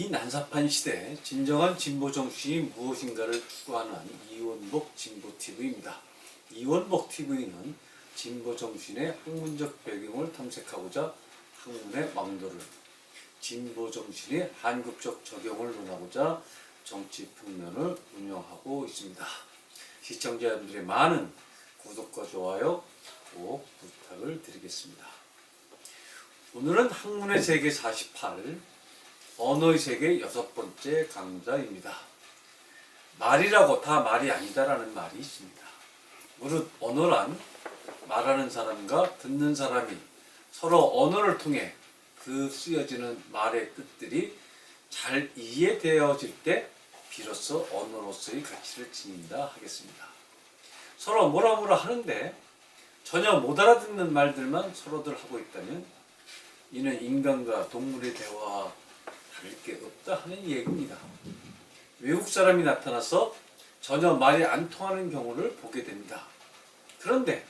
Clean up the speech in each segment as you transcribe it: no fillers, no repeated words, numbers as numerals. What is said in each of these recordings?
이 난삽한 시대에 진정한 진보 정신이 무엇인가를 추구하는 이원복 진보TV입니다. 이원복 TV는 진보 정신의 학문적 배경을 탐색하고자 학문의 왕도를, 진보 정신의 한국적 적용을 논하고자 정치 평면을 운영하고 있습니다. 시청자 여러분들의 많은 구독과 좋아요 꼭 부탁을 드리겠습니다. 오늘은 학문의 세계 48, 언어의 세계 6번째 강좌입니다. 말이라고 다 말이 아니다라는 말이 있습니다. 무릇 언어란 말하는 사람과 듣는 사람이 서로 언어를 통해 그 쓰여지는 말의 뜻들이 잘 이해되어질 때 비로소 언어로서의 가치를 지닌다 하겠습니다. 서로 뭐라 하는데 전혀 못 알아듣는 말들만 서로들 하고 있다면 이는 인간과 동물의 대화와 다를 게 없다 하는 얘기입니다. 외국 사람이 나타나서 전혀 말이 안 통하는 경우를 보게 됩니다. 그런데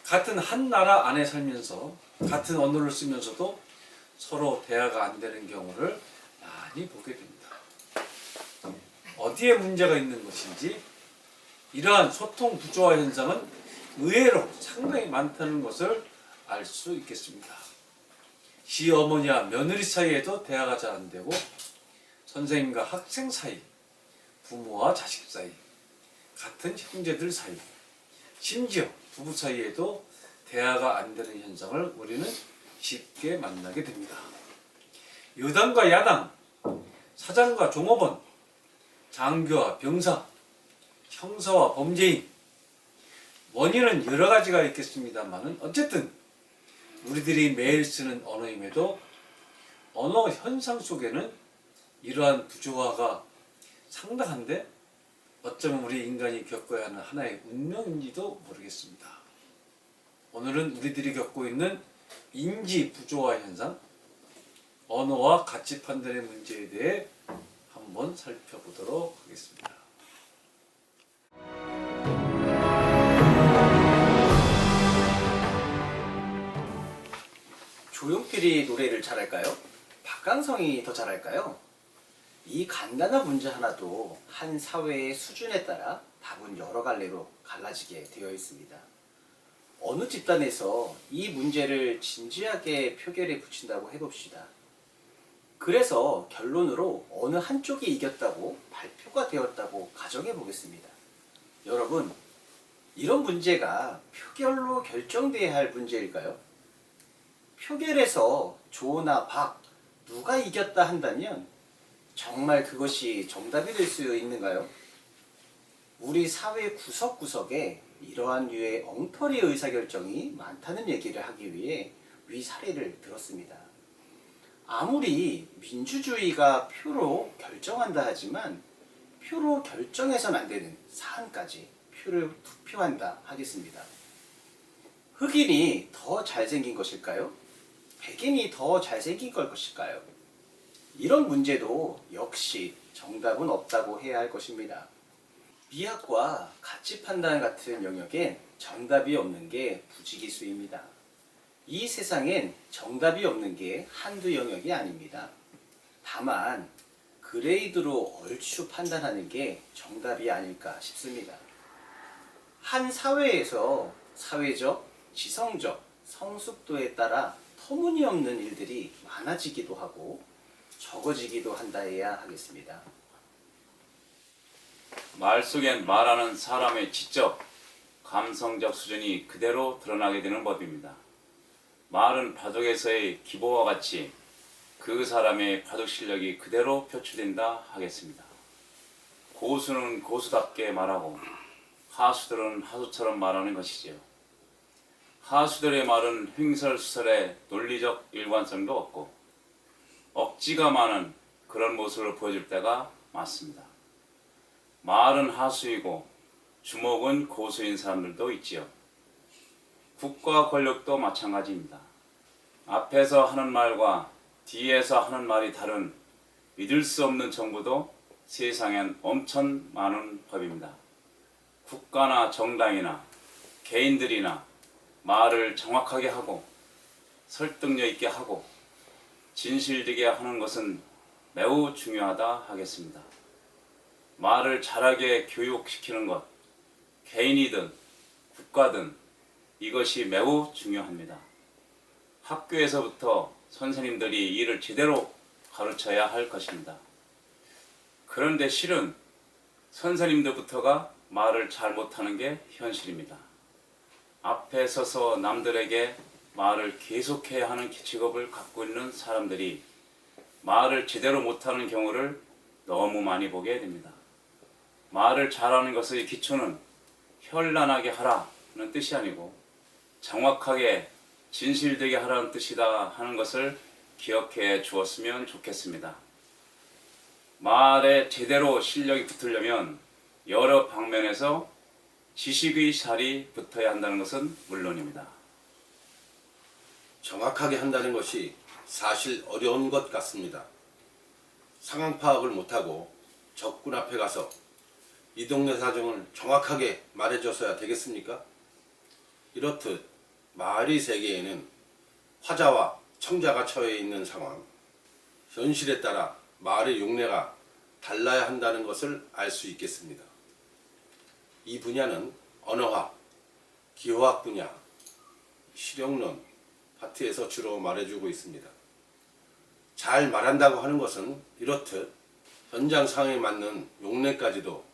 같은 한 나라 안에 살면서 같은 언어를 쓰면서도 서로 대화가 안 되는 경우를 많이 보게 됩니다. 어디에 문제가 있는 것인지 이러한 소통 부조화 현상은 의외로 상당히 많다는 것을 알 수 있겠습니다. 시어머니와 며느리 사이에도 대화가 잘 안 되고 선생님과 학생 사이, 부모와 자식 사이, 같은 형제들 사이, 심지어 부부 사이에도 대화가 안 되는 현상을 우리는 쉽게 만나게 됩니다. 여당과 야당, 사장과 종업원, 장교와 병사, 형사와 범죄인, 원인은 여러 가지가 있겠습니다만은 어쨌든 우리들이 매일 쓰는 언어임에도 언어 현상 속에는 이러한 부조화가 상당한데 어쩌면 우리 인간이 겪어야 하는 하나의 운명인지도 모르겠습니다. 오늘은 우리들이 겪고 있는 인지 부조화 현상, 언어와 가치 판단의 문제에 대해 한번 살펴보도록 하겠습니다. 조용필이 노래를 잘할까요? 박강성이 더 잘할까요? 이 간단한 문제 하나도 한 사회의 수준에 따라 답은 여러 갈래로 갈라지게 되어 있습니다. 어느 집단에서 이 문제를 진지하게 표결에 붙인다고 해봅시다. 그래서 결론으로 어느 한쪽이 이겼다고 발표가 되었다고 가정해 보겠습니다. 여러분, 이런 문제가 표결로 결정돼야 할 문제일까요? 표결에서 조나 박 누가 이겼다 한다면 정말 그것이 정답이 될 수 있는가요? 우리 사회 구석구석에 이러한 류의 엉터리 의사결정이 많다는 얘기를 하기 위해 위 사례를 들었습니다. 아무리 민주주의가 표로 결정한다 하지만 표로 결정해서는 안 되는 사안까지 표를 투표한다 하겠습니다. 흑인이 더 잘생긴 것일까요? 백인이 더 잘생긴 걸 것일까요? 이런 문제도 역시 정답은 없다고 해야 할 것입니다. 미학과 가치 판단 같은 영역엔 정답이 없는 게 부지기수입니다. 이 세상엔 정답이 없는 게 한두 영역이 아닙니다. 다만 그레이드로 얼추 판단하는 게 정답이 아닐까 싶습니다. 한 사회에서 사회적, 지성적, 성숙도에 따라 터무니없는 일들이 많아지기도 하고 적어지기도 한다 해야 하겠습니다. 말 속엔 말하는 사람의 지적, 감성적 수준이 그대로 드러나게 되는 법입니다. 말은 바둑에서의 기보와 같이 그 사람의 바둑 실력이 그대로 표출된다 하겠습니다. 고수는 고수답게 말하고 하수들은 하수처럼 말하는 것이지요. 하수들의 말은 횡설수설의 논리적 일관성도 없고 억지가 많은 그런 모습을 보여줄 때가 많습니다. 말은 하수이고 주목은 고수인 사람들도 있지요. 국가 권력도 마찬가지입니다. 앞에서 하는 말과 뒤에서 하는 말이 다른 믿을 수 없는 정부도 세상엔 엄청 많은 법입니다. 국가나 정당이나 개인들이나 말을 정확하게 하고 설득력 있게 하고 진실되게 하는 것은 매우 중요하다 하겠습니다. 말을 잘하게 교육시키는 것, 개인이든 국가든 이것이 매우 중요합니다. 학교에서부터 선생님들이 이를 제대로 가르쳐야 할 것입니다. 그런데 실은 선생님들부터가 말을 잘 못하는 게 현실입니다. 앞에 서서 남들에게 말을 계속해야 하는 직업을 갖고 있는 사람들이 말을 제대로 못하는 경우를 너무 많이 보게 됩니다. 말을 잘하는 것의 기초는 현란하게 하라는 뜻이 아니고 정확하게 진실되게 하라는 뜻이다 하는 것을 기억해 주었으면 좋겠습니다. 말에 제대로 실력이 붙으려면 여러 방면에서 지식의 살이 붙어야 한다는 것은 물론입니다. 정확하게 한다는 것이 사실 어려운 것 같습니다. 상황 파악을 못하고 적군 앞에 가서 이 동네 사정을 정확하게 말해줘서야 되겠습니까? 이렇듯 말의 세계에는 화자와 청자가 처해 있는 상황, 현실에 따라 말의 용례가 달라야 한다는 것을 알 수 있겠습니다. 이 분야는 언어학, 기호학 분야, 실용론 파트에서 주로 말해주고 있습니다. 잘 말한다고 하는 것은 이렇듯 현장 상황에 맞는 용례까지도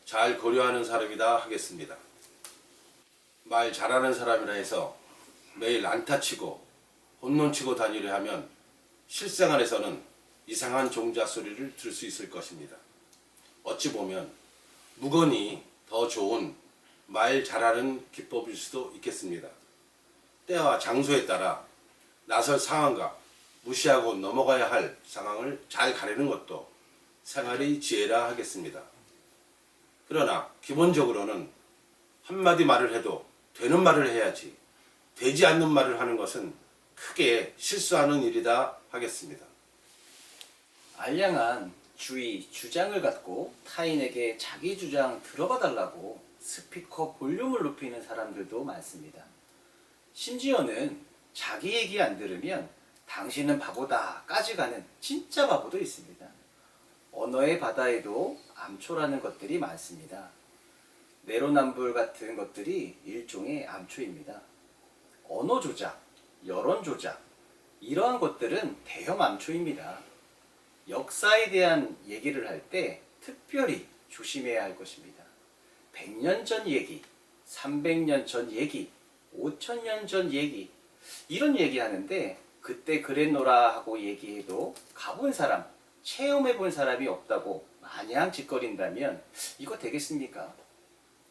잘 고려하는 사람이다 하겠습니다. 말 잘하는 사람이라 해서 매일 안타치고 혼돈치고 다니려 하면 실생활에서는 이상한 종자 소리를 들을 수 있을 것입니다. 어찌 보면 무건히 더 좋은 말 잘하는 기법일 수도 있겠습니다. 때와 장소에 따라 나설 상황과 무시하고 넘어가야 할 상황을 잘 가리는 것도 생활의 지혜라 하겠습니다. 그러나 기본적으로는 한마디 말을 해도 되는 말을 해야지 되지 않는 말을 하는 것은 크게 실수하는 일이다 하겠습니다. 알량한 주의, 주장을 갖고 타인에게 자기 주장 들어봐 달라고 스피커 볼륨을 높이는 사람들도 많습니다. 심지어는 자기 얘기 안 들으면 당신은 바보다까지 가는 진짜 바보도 있습니다. 언어의 바다에도 암초라는 것들이 많습니다. 내로남불 같은 것들이 일종의 암초입니다. 언어 조작, 여론 조작, 이러한 것들은 대형 암초입니다. 역사에 대한 얘기를 할 때 특별히 조심해야 할 것입니다. 100년 전 얘기, 300년 전 얘기, 5000년 전 얘기, 이런 얘기하는데 그때 그랬노라 하고 얘기해도 가본 사람, 체험해 본 사람이 없다고 마냥 짓거린다면 이거 되겠습니까?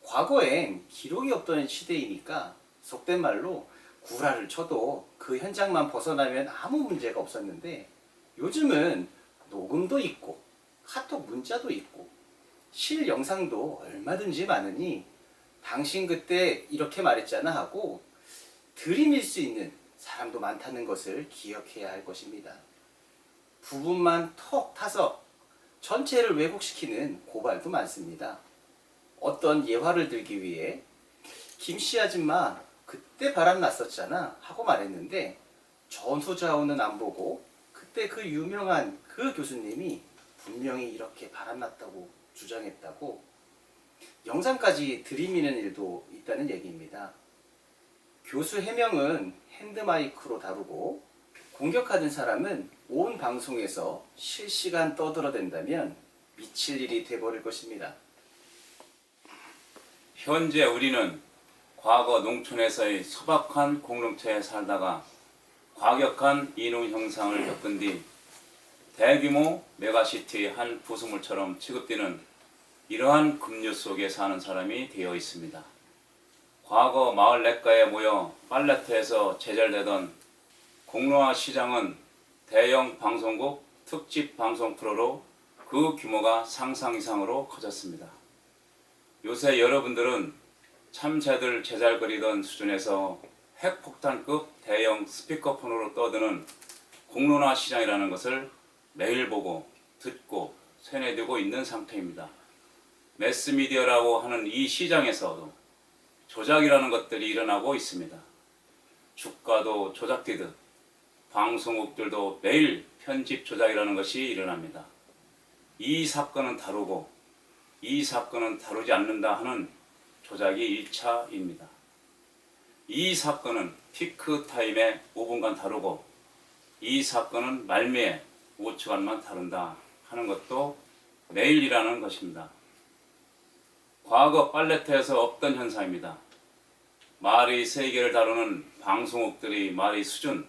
과거엔 기록이 없던 시대이니까 속된 말로 구라를 쳐도 그 현장만 벗어나면 아무 문제가 없었는데 요즘은 녹음도 있고 카톡 문자도 있고 실 영상도 얼마든지 많으니 당신 그때 이렇게 말했잖아 하고 들이밀 수 있는 사람도 많다는 것을 기억해야 할 것입니다. 부분만 톡 타서 전체를 왜곡시키는 고발도 많습니다. 어떤 예화를 들기 위해 김씨 아줌마 그때 바람 났었잖아 하고 말했는데 전후좌우는 안 보고 그때 그 유명한 그 교수님이 분명히 이렇게 바람 났다고 주장했다고 영상까지 들이미는 일도 있다는 얘기입니다. 교수 해명은 핸드마이크로 다루고 공격하는 사람은 온 방송에서 실시간 떠들어댄다면 미칠 일이 돼버릴 것입니다. 현재 우리는 과거 농촌에서의 소박한 공동체에 살다가 과격한 이농 형상을 겪은 뒤 대규모 메가시티의 한 부수물처럼 취급되는 이러한 급류 속에 사는 사람이 되어 있습니다. 과거 마을 냇가에 모여 팔레트에서 제잘되던 공로화 시장은 대형 방송국 특집 방송 프로로 그 규모가 상상 이상으로 커졌습니다. 요새 여러분들은 참새들 제잘거리던 수준에서 핵폭탄급 대형 스피커폰으로 떠드는 공론화 시장이라는 것을 매일 보고 듣고 세뇌되고 있는 상태입니다. 매스미디어라고 하는 이 시장에서도 조작이라는 것들이 일어나고 있습니다. 주가도 조작되듯 방송국들도 매일 편집 조작이라는 것이 일어납니다. 이 사건은 다루고 이 사건은 다루지 않는다 하는 조작이 1차입니다. 이 사건은 피크 타임에 5분간 다루고 이 사건은 말미에 5초간만 다룬다 하는 것도 매일 일어나는 것입니다. 과거 팔레트에서 없던 현상입니다. 말의 세계를 다루는 방송국들이 말의 수준,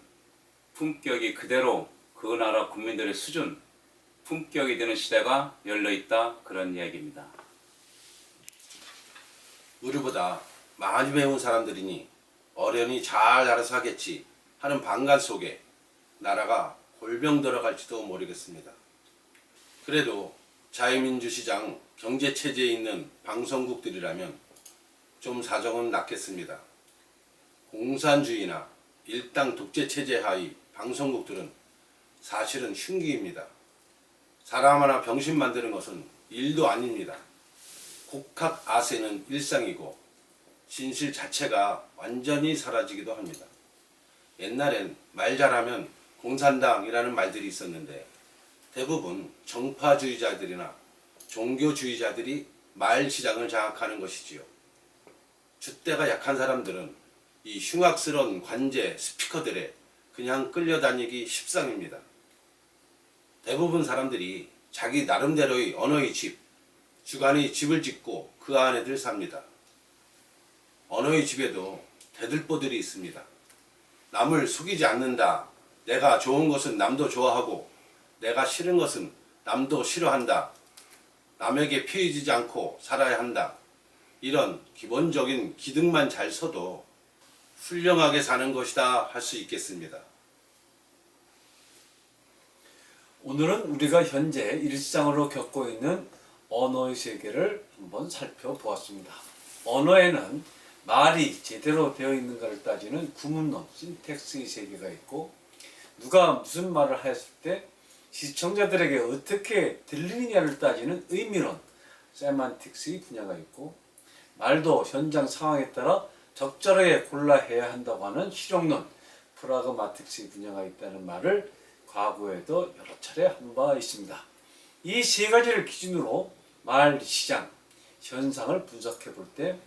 품격이 그대로 그 나라 국민들의 수준, 품격이 되는 시대가 열려있다 그런 이야기입니다. 우리보다 많이 배운 사람들이니 어련히 잘 알아서 하겠지 하는 방관 속에 나라가 골병 들어갈지도 모르겠습니다. 그래도 자유민주시장 경제체제에 있는 방송국들이라면 좀 사정은 낫겠습니다. 공산주의나 일당 독재체제 하의 방송국들은 사실은 흉기입니다. 사람 하나 병신 만드는 것은 일도 아닙니다. 곡학 아세는 일상이고 진실 자체가 완전히 사라지기도 합니다. 옛날엔 말 잘하면 공산당이라는 말들이 있었는데 대부분 정파주의자들이나 종교주의자들이 말 시장을 장악하는 것이지요. 줏대가 약한 사람들은 이 흉악스러운 관제 스피커들에 그냥 끌려다니기 십상입니다. 대부분 사람들이 자기 나름대로의 언어의 집, 주관의 집을 짓고 그 안에들 삽니다. 언어의 집에도 대들보들이 있습니다. 남을 속이지 않는다. 내가 좋은 것은 남도 좋아하고 내가 싫은 것은 남도 싫어한다. 남에게 피해지지 않고 살아야 한다. 이런 기본적인 기득만 잘 서도 훌륭하게 사는 것이다 할 수 있겠습니다. 오늘은 우리가 현재 일상으로 겪고 있는 언어의 세계를 한번 살펴보았습니다. 언어에는 말이 제대로 되어 있는가를 따지는 구문론, 신텍스의 세계가 있고 누가 무슨 말을 하였을 때 시청자들에게 어떻게 들리느냐를 따지는 의미론, 세만틱스의 분야가 있고 말도 현장 상황에 따라 적절하게 골라해야 한다고 하는 실용론, 프라그마틱스의 분야가 있다는 말을 과거에도 여러 차례 한 바 있습니다. 이 세 가지를 기준으로 말 시장, 현상을 분석해 볼 때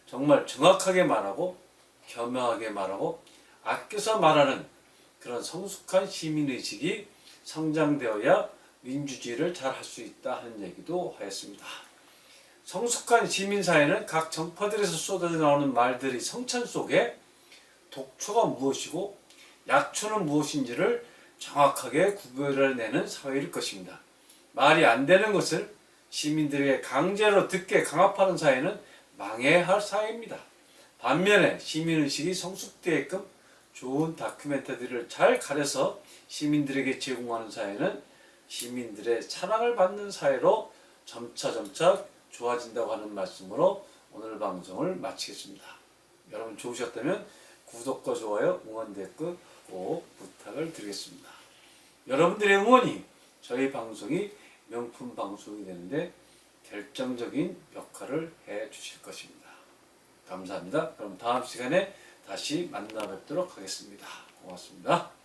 정말 정확하게 말하고 겸허하게 말하고 아껴서 말하는 그런 성숙한 시민의식이 성장되어야 민주주의를 잘 할 수 있다 하는 얘기도 하였습니다. 성숙한 시민사회는 각 정파들에서 쏟아져 나오는 말들의 성찬 속에 독초가 무엇이고 약초는 무엇인지를 정확하게 구별해내는 사회일 것입니다. 말이 안 되는 것을 시민들에게 강제로 듣게 강압하는 사회는 망해야 할 사회입니다. 반면에 시민의식이 성숙되게끔 좋은 다큐멘터리를 잘 가려서 시민들에게 제공하는 사회는 시민들의 사랑을 받는 사회로 점차 좋아진다고 하는 말씀으로 오늘 방송을 마치겠습니다. 여러분 좋으셨다면 구독과 좋아요, 응원 댓글 꼭 부탁을 드리겠습니다. 여러분들의 응원이 저희 방송이 명품 방송이 되는데 결정적인 역할을 해 주실 것입니다. 감사합니다. 그럼 다음 시간에 다시 만나 뵙도록 하겠습니다. 고맙습니다.